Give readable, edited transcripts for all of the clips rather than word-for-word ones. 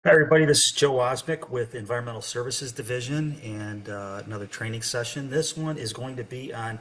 Hi, everybody. This is Joe Ozimek with Environmental Services Division and another training session. This one is going to be on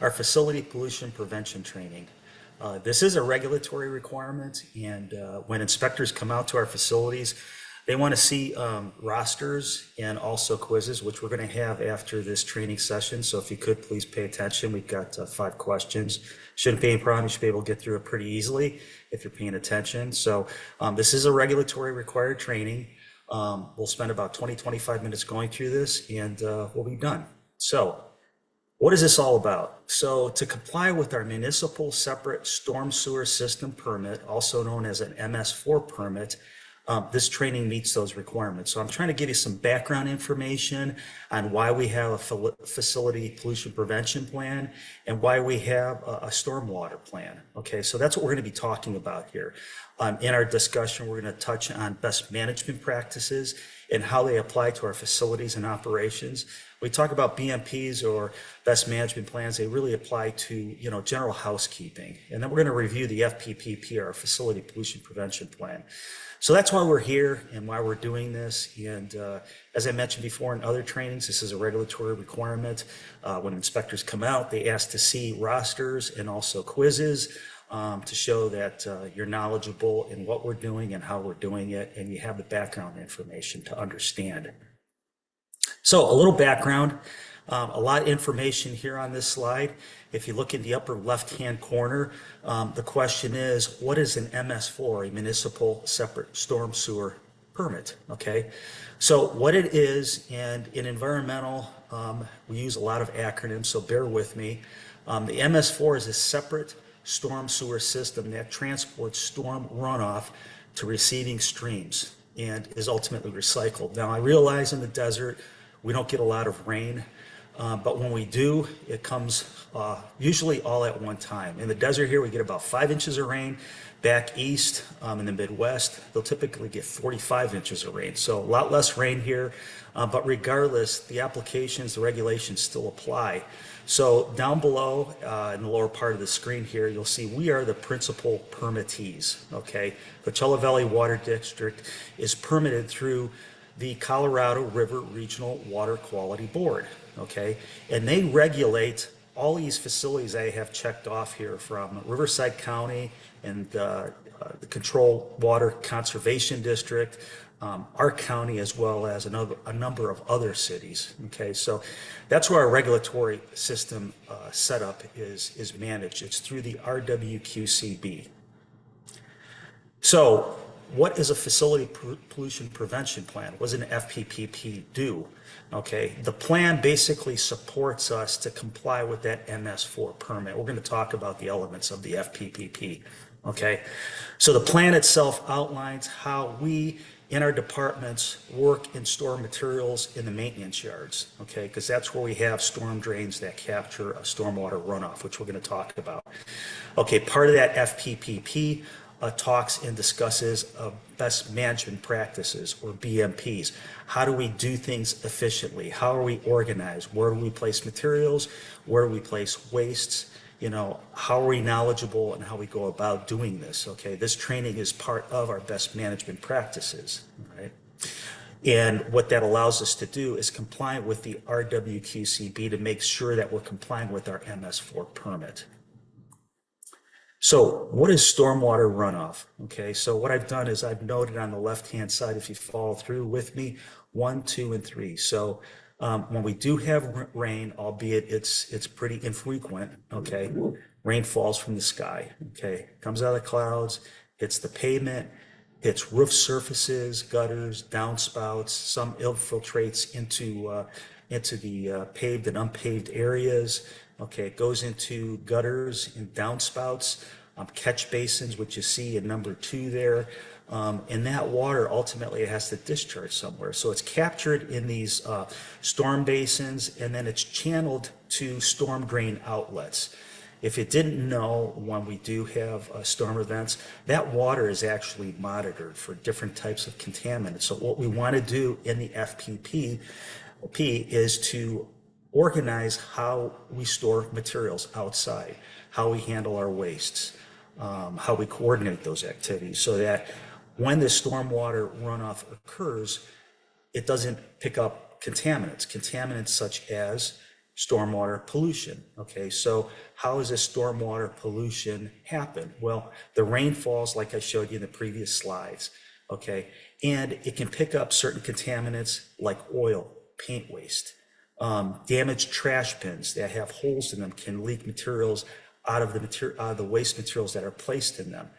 our facility pollution prevention training. This is a regulatory requirement, and when inspectors come out to our facilities, they want to see rosters and also quizzes, which we're going to have after this training session. So if you could please pay attention, we've got 5 questions. Shouldn't be any problem. You should be able to get through it pretty easily if you're paying attention. So this is a regulatory required training. We'll spend about 25 minutes going through this and we'll be done. So what is this all about? So to comply with our municipal separate storm sewer system permit, also known as an MS4 permit, this training meets those requirements. So I'm trying to give you some background information on why we have a facility pollution prevention plan and why we have a stormwater plan. Okay, so that's what we're going to be talking about here. In our discussion, we're going to touch on best management practices and how they apply to our facilities and operations. We talk about BMPs or best management plans. They really apply to, general housekeeping. And then we're going to review the FPPP, our facility pollution prevention plan. So that's why we're here and why we're doing this. And as I mentioned before in other trainings, this is a regulatory requirement. When inspectors come out, they ask to see rosters and also quizzes to show that you're knowledgeable in what we're doing and how we're doing it, and you have the background information to understand. So a little background, a lot of information here on this slide. If you look in the upper left-hand corner, the question is, what is an MS4, a municipal separate storm sewer permit? Okay, so what it is, and in environmental, we use a lot of acronyms, so bear with me. The MS4 is a separate storm sewer system that transports storm runoff to receiving streams and is ultimately recycled. Now, I realize in the desert, we don't get a lot of rain, but when we do, it comes usually all at one time. In the desert here, we get about 5 inches of rain. Back east in the Midwest, they'll typically get 45 inches of rain. So a lot less rain here, but regardless, the applications, the regulations still apply. So down below in the lower part of the screen here, you'll see we are the principal permittees, okay? Coachella Valley Water District is permitted through the Colorado River Regional Water Quality Board, okay? And they regulate all these facilities I have checked off here from Riverside County and the Control Water Conservation District, our county, as well as a number of other cities. Okay, so that's where our regulatory system setup is managed. It's through the RWQCB. So what is a facility pollution prevention plan? What does an FPPP do? Okay, the plan basically supports us to comply with that MS4 permit. We're going to talk about the elements of the FPPP. Okay, so the plan itself outlines how we in our departments work and store materials in the maintenance yards, okay, because that's where we have storm drains that capture a stormwater runoff, which we're going to talk about. Okay, part of that FPPP talks and discusses best management practices, or BMPs. How do we do things efficiently? How are we organized? Where do we place materials? Where do we place wastes? How are we knowledgeable and how we go about doing this? Okay, this training is part of our best management practices, right? And what that allows us to do is comply with the RWQCB to make sure that we're complying with our MS4 permit. So what is stormwater runoff? Okay, so what I've done is I've noted on the left-hand side, if you follow through with me, 1, 2, and 3. So when we do have rain, albeit it's pretty infrequent, okay, rain falls from the sky, okay, comes out of the clouds, hits the pavement, hits roof surfaces, gutters, downspouts, some infiltrates into the paved and unpaved areas. Okay, it goes into gutters and downspouts, catch basins, which you see in number 2 there. And that water ultimately has to discharge somewhere. So it's captured in these storm basins, and then it's channeled to storm drain outlets. If you didn't know, when we do have storm events, that water is actually monitored for different types of contaminants. So what we want to do in the FPP is to organize how we store materials outside, how we handle our wastes, how we coordinate those activities so that when the stormwater runoff occurs, it doesn't pick up contaminants such as stormwater pollution. Okay, so how does this stormwater pollution happen? Well, the rain falls like I showed you in the previous slides, okay, and it can pick up certain contaminants like oil, paint waste, damaged trash bins that have holes in them can leak materials out of the waste materials that are placed in them.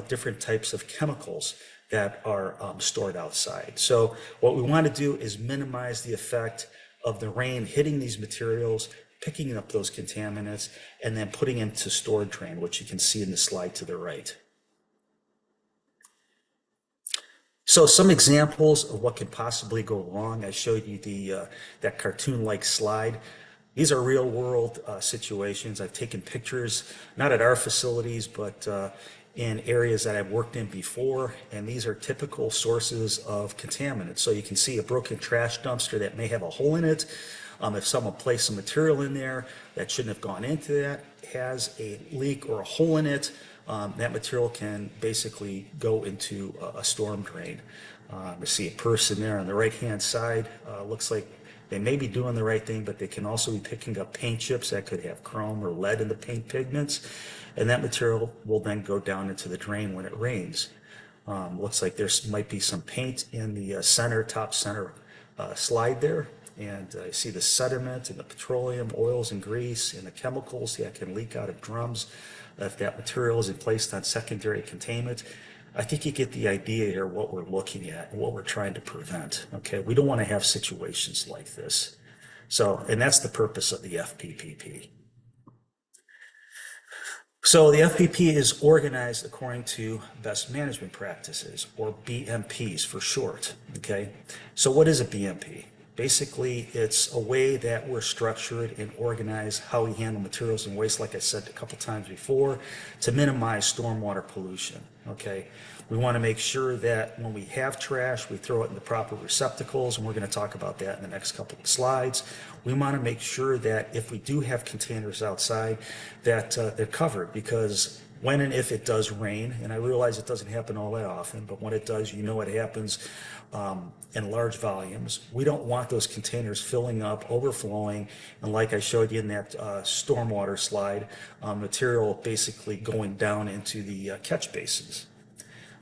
Different types of chemicals that are stored outside. So what we want to do is minimize the effect of the rain hitting these materials, picking up those contaminants, and then putting into storage drain, which you can see in the slide to the right. So some examples of what can possibly go wrong. I showed you that cartoon-like slide. These are real world situations. I've taken pictures, not at our facilities, but in areas that I've worked in before, and these are typical sources of contaminants. So you can see a broken trash dumpster that may have a hole in it. If someone placed some material in there that shouldn't have gone into that, has a leak or a hole in it, that material can basically go into a storm drain. I see a person there on the right-hand side. Looks like they may be doing the right thing, but they can also be picking up paint chips that could have chrome or lead in the paint pigments. And that material will then go down into the drain when it rains. Looks like there might be some paint in the top center slide there. And I see the sediment and the petroleum, oils and grease and the chemicals that can leak out of drums if that material is placed on secondary containment. I think you get the idea here what we're looking at and what we're trying to prevent. Okay, we don't want to have situations like this. So, and that's the purpose of the FPPP. So the FPP is organized according to best management practices, or BMPs for short. Okay, so what is a BMP? Basically, it's a way that we're structured and organize how we handle materials and waste, like I said a couple times before, to minimize stormwater pollution. Okay, we want to make sure that when we have trash, we throw it in the proper receptacles, and we're going to talk about that in the next couple of slides. We want to make sure that if we do have containers outside, that they're covered, because when and if it does rain, and I realize it doesn't happen all that often, but when it does, you know it happens in large volumes. We don't want those containers filling up, overflowing, and like I showed you in that stormwater slide, material basically going down into the catch basins.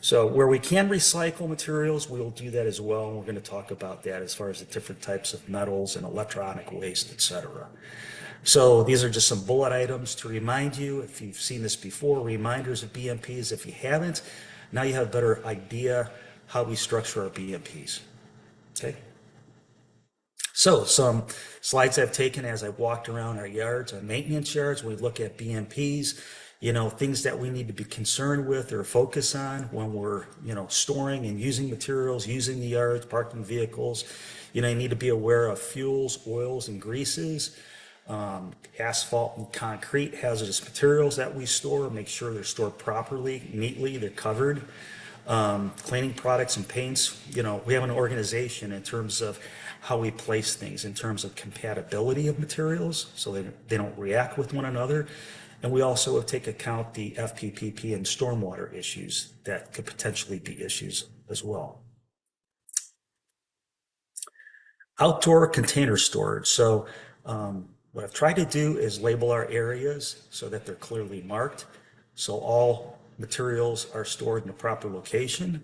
So where we can recycle materials, we'll do that as well. And we're going to talk about that as far as the different types of metals and electronic waste, etc. So these are just some bullet items to remind you, if you've seen this before, reminders of BMPs. If you haven't, now you have a better idea how we structure our BMPs. Okay. So some slides I've taken as I've walked around our yards, our maintenance yards. We look at BMPs, things that we need to be concerned with or focus on when we're, storing and using materials, using the yards, parking vehicles. You need to be aware of fuels, oils, and greases. Asphalt and concrete, hazardous materials that we store, make sure they're stored properly, neatly, they're covered. Cleaning products and paints, we have an organization in terms of how we place things, in terms of compatibility of materials, so they don't react with one another. And we also take account the FPPP and stormwater issues that could potentially be issues as well. Outdoor container storage. So what I've tried to do is label our areas so that they're clearly marked. So all materials are stored in a proper location.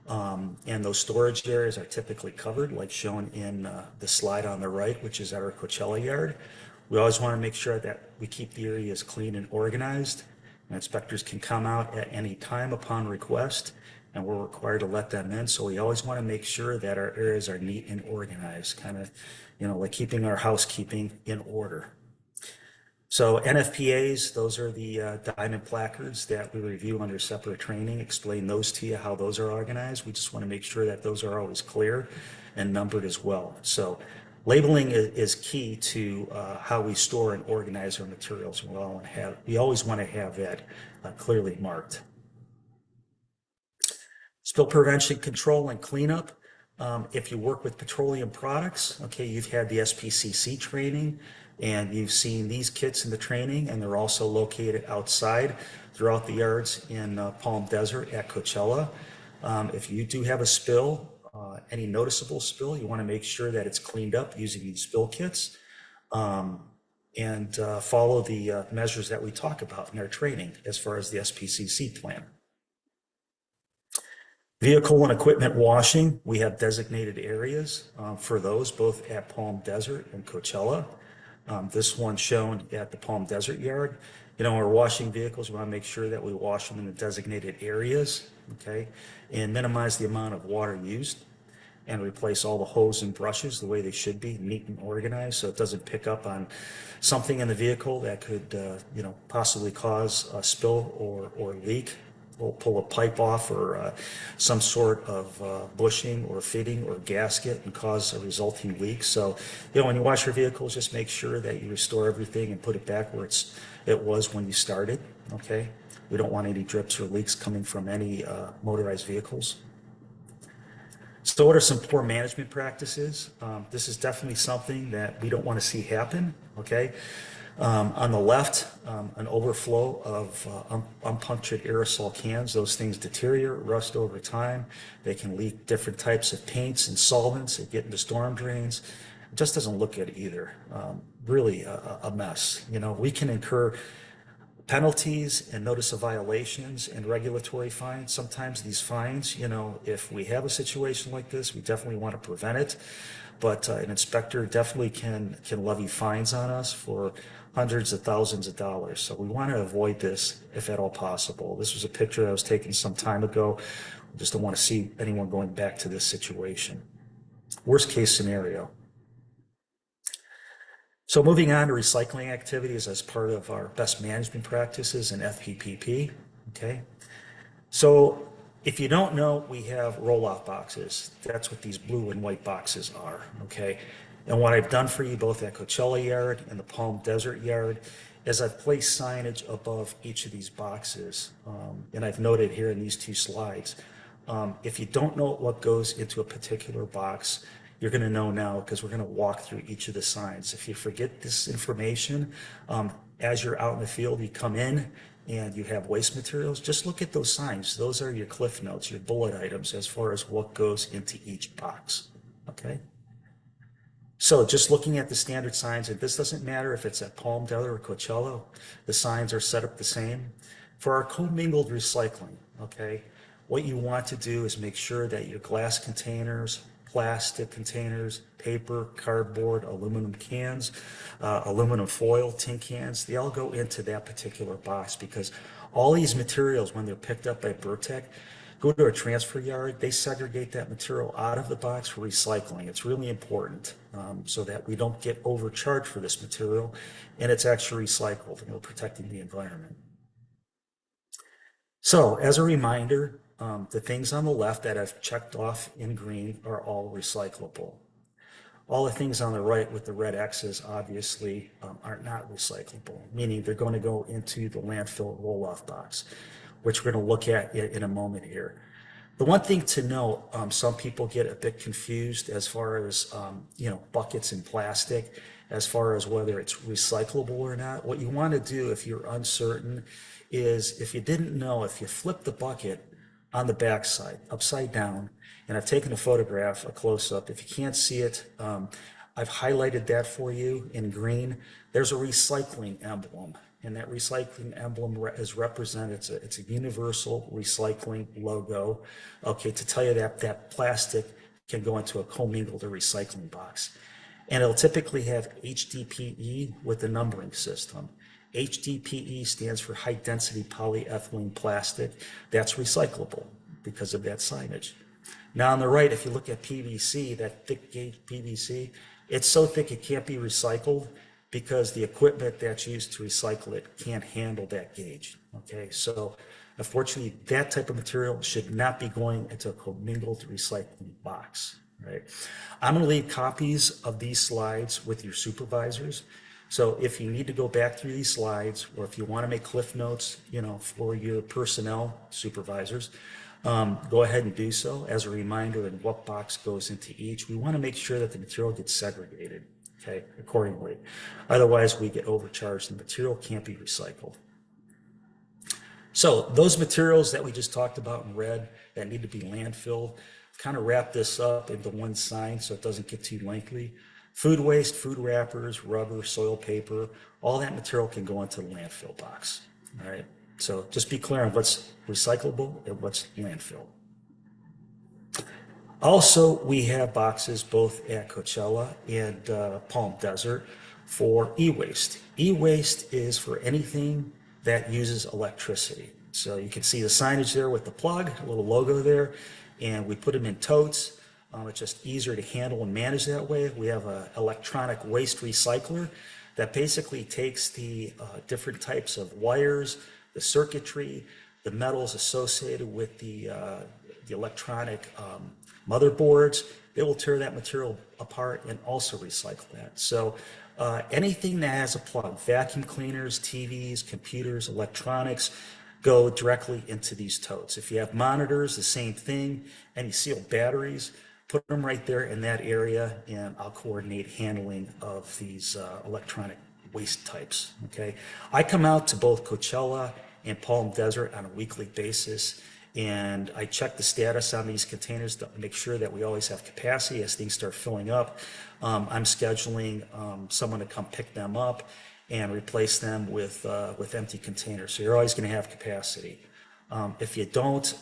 And those storage areas are typically covered, like shown in the slide on the right, which is our Coachella yard. We always want to make sure that we keep the areas clean and organized. And inspectors can come out at any time upon request, and we're required to let them in. So we always want to make sure that our areas are neat and organized, kind of, like keeping our housekeeping in order. So NFPAs, those are the diamond placards that we review under separate training, explain those to you, how those are organized. We just want to make sure that those are always clear and numbered as well. So labeling is key to how we store and organize our materials. We always want to have that clearly marked. Spill prevention, control, and cleanup. If you work with petroleum products, okay, you've had the SPCC training, and you've seen these kits in the training, and they're also located outside throughout the yards in Palm Desert at Coachella. If you do have a spill, any noticeable spill, you want to make sure that it's cleaned up using these spill kits, and follow the measures that we talk about in our training as far as the SPCC plan. Vehicle and equipment washing, we have designated areas for those both at Palm Desert and Coachella. This one shown at the Palm Desert Yard. You know, when we're washing vehicles, we want to make sure that we wash them in the designated areas, okay, and minimize the amount of water used, and replace all the hose and brushes the way they should be, neat and organized, so it doesn't pick up on something in the vehicle that could, you know, possibly cause a spill or leak. We'll pull a pipe off or some sort of bushing or fitting or gasket and cause a resulting leak. So, you know, when you wash your vehicles, just make sure that you restore everything and put it back where it was when you started, okay? We don't want any drips or leaks coming from any motorized vehicles. So what are some poor management practices? This is definitely something that we don't want to see happen, okay? On the left, an overflow of unpunctured aerosol cans. Those things deteriorate, rust over time. They can leak different types of paints and solvents. They get into storm drains. It just doesn't look good either. Really a mess. You know, we can incur penalties and notice of violations and regulatory fines. Sometimes these fines, you know, if we have a situation like this, we definitely want to prevent it. But an inspector definitely can levy fines on us for hundreds of thousands of dollars. So we want to avoid this if at all possible. This was a picture that was taken some time ago. We just don't want to see anyone going back to this situation. Worst case scenario. So moving on to recycling activities as part of our best management practices in FPPP, okay? So if you don't know, we have roll-off boxes. That's what these blue and white boxes are, okay? And what I've done for you both at Coachella Yard and the Palm Desert Yard is I've placed signage above each of these boxes. And I've noted here in these two slides. If you don't know what goes into a particular box, you're going to know now because we're going to walk through each of the signs. If you forget this information, as you're out in the field, you come in and you have waste materials, just look at those signs. Those are your cliff notes, your bullet items as far as what goes into each box, okay? So just looking at the standard signs, and this doesn't matter if it's at Palm Desert or Coachella, the signs are set up the same. For our commingled recycling, okay, what you want to do is make sure that your glass containers, plastic containers, paper, cardboard, aluminum cans, aluminum foil, tin cans, they all go into that particular box because all these materials, when they're picked up by Burtec, go to a transfer yard, they segregate that material out of the box for recycling. It's really important so that we don't get overcharged for this material and it's actually recycled and we're protecting the environment. So as a reminder, the things on the left that I've checked off in green are all recyclable. All the things on the right with the red X's obviously are not recyclable, meaning they're going to go into the landfill roll-off box, which we're going to look at in a moment here. The one thing to note, some people get a bit confused as far as, you know, buckets and plastic, as far as whether it's recyclable or not. What you want to do if you're uncertain is if you didn't know, if you flip the bucket on the back side, upside down, and I've taken a photograph, a close-up. If you can't see it, I've highlighted that for you in green. There's a recycling emblem, and that recycling emblem is represented. It's a universal recycling logo, okay, to tell you that that plastic can go into a commingled or recycling box. And it'll typically have HDPE with the numbering system. HDPE stands for high density polyethylene plastic. That's recyclable because of that signage. Now on the right, if you look at PVC, that thick gauge PVC, it's so thick it can't be recycled because the equipment that's used to recycle it can't handle that gauge, okay? So unfortunately, that type of material should not be going into a commingled recycling box, right? I'm gonna leave copies of these slides with your supervisors. So if you need to go back through these slides, or if you want to make cliff notes, you know, for your personnel supervisors, go ahead and do so as a reminder in what box goes into each. We want to make sure that the material gets segregated, okay, accordingly. Otherwise, we get overcharged and the material can't be recycled. So those materials that we just talked about in red that need to be landfilled, kind of wrap this up into one sign so it doesn't get too lengthy. Food waste, food wrappers, rubber, soil paper, all that material can go into the landfill box. All right. So just be clear on what's recyclable and what's landfill. Also, we have boxes both at Coachella and Palm Desert for e-waste. E-waste is for anything that uses electricity. So you can see the signage there with the plug, a little logo there, and we put them in totes. It's just easier to handle and manage that way. We have an electronic waste recycler that basically takes the different types of wires, the circuitry, the metals associated with the electronic motherboards. It will tear that material apart and also recycle that. So anything that has a plug, vacuum cleaners, TVs, computers, electronics, go directly into these totes. If you have monitors, the same thing. Any sealed batteries, put them right there in that area, and I'll coordinate handling of these electronic waste types. Okay, I come out to both Coachella and Palm Desert on a weekly basis, and I check the status on these containers to make sure that we always have capacity as things start filling up. I'm scheduling someone to come pick them up and replace them with empty containers. So you're always going to have capacity. If you don't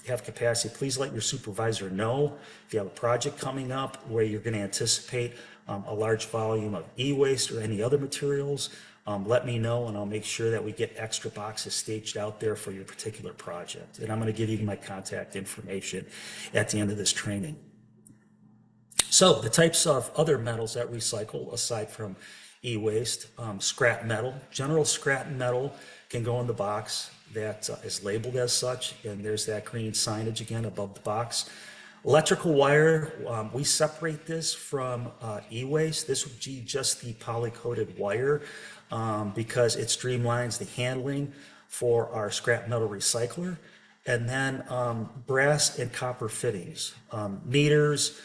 have capacity, please let your supervisor know. If you have a project coming up where you're going to anticipate a large volume of e-waste or any other materials, let me know and I'll make sure that we get extra boxes staged out there for your particular project. And I'm going to give you my contact information at the end of this training. So the types of other metals that recycle aside from e-waste, scrap metal. General scrap metal can go in the box that is labeled as such, and there's that green signage again above the box. Electrical wire, we separate this from e-waste. This would be just the poly-coated wire because it streamlines the handling for our scrap metal recycler. And then brass and copper fittings, meters,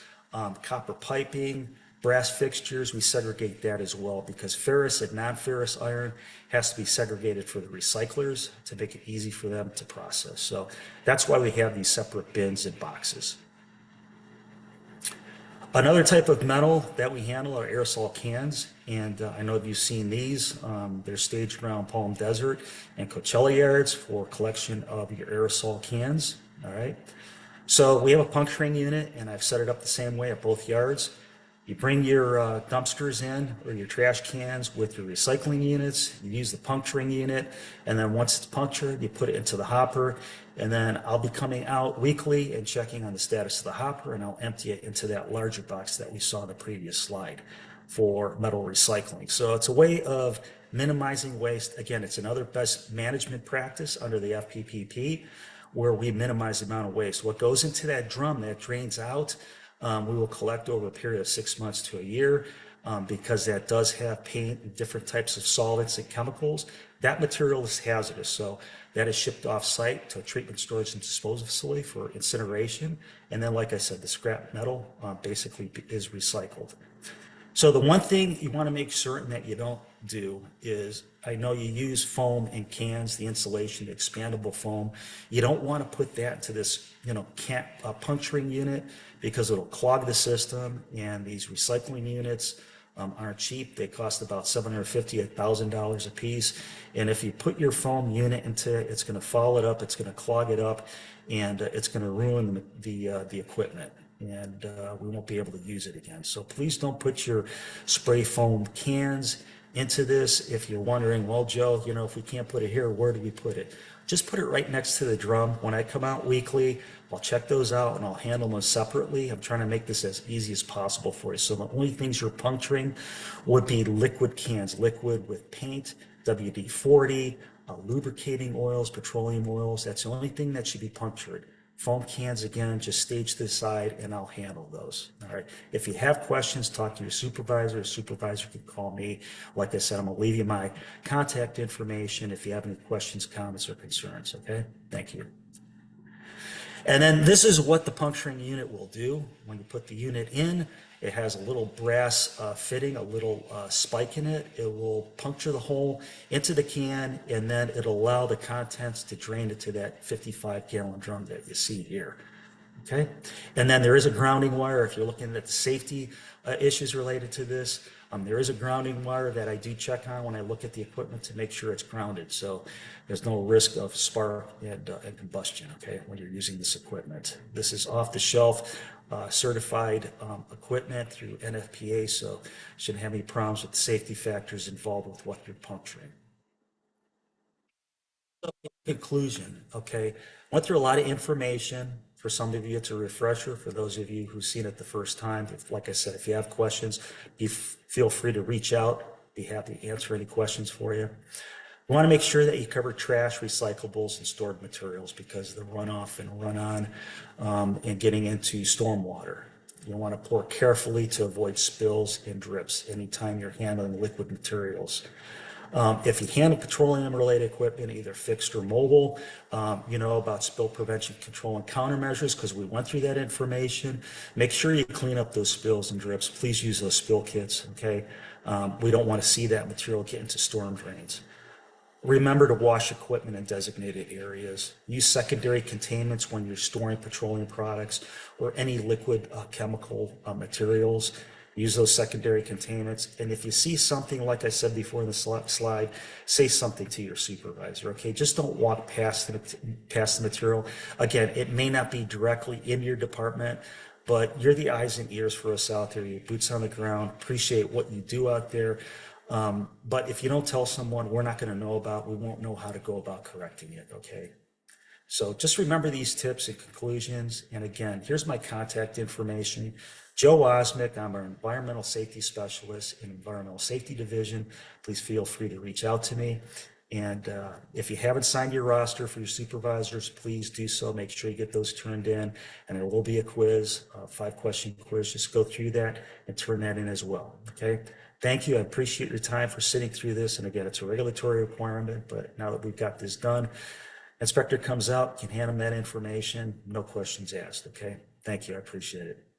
copper piping, brass fixtures, we segregate that as well because ferrous and non-ferrous iron has to be segregated for the recyclers to make it easy for them to process. So that's why we have these separate bins and boxes. Another type of metal that we handle are aerosol cans, and I know you've seen these. They're staged around Palm Desert and Coachella yards for collection of your aerosol cans, all right? So we have a puncturing unit, and I've set it up the same way at both yards. You bring your dumpsters in or your trash cans with your recycling units. You use the puncturing unit, and then once it's punctured, you put it into the hopper. And then I'll be coming out weekly and checking on the status of the hopper, and I'll empty it into that larger box that we saw in the previous slide for metal recycling. So it's a way of minimizing waste. Again, it's another best management practice under the FPPP where we minimize the amount of waste. What goes into that drum that drains out, we will collect over a period of 6 months to a year because that does have paint and different types of solvents and chemicals. That material is hazardous, so that is shipped off site to a treatment, storage, and disposal facility for incineration. And then, like I said, the scrap metal basically is recycled. So the one thing you want to make certain that you don't do is, I know you use foam in cans, the insulation, the expandable foam. You don't want to put that into this, puncturing unit because it'll clog the system. And these recycling units aren't cheap. They cost about $750, $1,000 a piece. And if you put your foam unit into it, it's going to foul it up, it's going to clog it up, and it's going to ruin the equipment. And we won't be able to use it again. So please don't put your spray foam cans into this. If you're wondering, well, Joe, if we can't put it here, where do we put it? Just put it right next to the drum. When I come out weekly, I'll check those out and I'll handle them separately. I'm trying to make this as easy as possible for you. So the only things you're puncturing would be liquid cans, liquid with paint, WD-40, lubricating oils, petroleum oils. That's the only thing that should be punctured. Foam cans, again, just stage to the side and I'll handle those. All right. If you have questions, talk to your supervisor. Your supervisor can call me. Like I said, I'm going to leave you my contact information if you have any questions, comments, or concerns. Okay. Thank you. And then this is what the puncturing unit will do. When you put the unit in, it has a little brass fitting, a little spike in it. It will puncture the hole into the can, and then it'll allow the contents to drain into that 55-gallon drum that you see here. Okay, and then there is a grounding wire. If you're looking at the safety issues related to this, there is a grounding wire that I do check on when I look at the equipment to make sure it's grounded, so there's no risk of spark and combustion, okay, when you're using this equipment. This is off-the-shelf certified equipment through NFPA, so shouldn't have any problems with the safety factors involved with what you're puncturing. Conclusion, okay? Went through a lot of information. For some of you, it's a refresher. For those of you who've seen it the first time, like I said, if you have questions, feel free to reach out. Be happy to answer any questions for you. You want to make sure that you cover trash, recyclables, and stored materials because of the runoff and run-on and getting into stormwater. You want to pour carefully to avoid spills and drips anytime you're handling liquid materials. If you handle petroleum-related equipment, either fixed or mobile, you know about spill prevention, control, and countermeasures because we went through that information. Make sure you clean up those spills and drips. Please use those spill kits, okay? We don't want to see that material get into storm drains. Remember to wash equipment in designated areas. Use secondary containments when you're storing petroleum products or any liquid chemical materials. Use those secondary containments. And if you see something, like I said before in the slide, say something to your supervisor, okay? Just don't walk past the material. Again, it may not be directly in your department, but you're the eyes and ears for us out there. Your boots on the ground. Appreciate what you do out there. But if you don't tell someone, we're not going to know about, we won't know how to go about correcting it, okay? So just remember these tips and conclusions. And again, here's my contact information. Joe Ozimek, I'm an environmental safety specialist in Environmental Safety Division. Please feel free to reach out to me. And if you haven't signed your roster for your supervisors, please do so. Make sure you get those turned in. And there will be a quiz, a 5-question quiz. Just go through that and turn that in as well, okay? Thank you. I appreciate your time for sitting through this. And again, it's a regulatory requirement, but now that we've got this done, inspector comes out, can hand them that information, no questions asked, okay? Thank you, I appreciate it.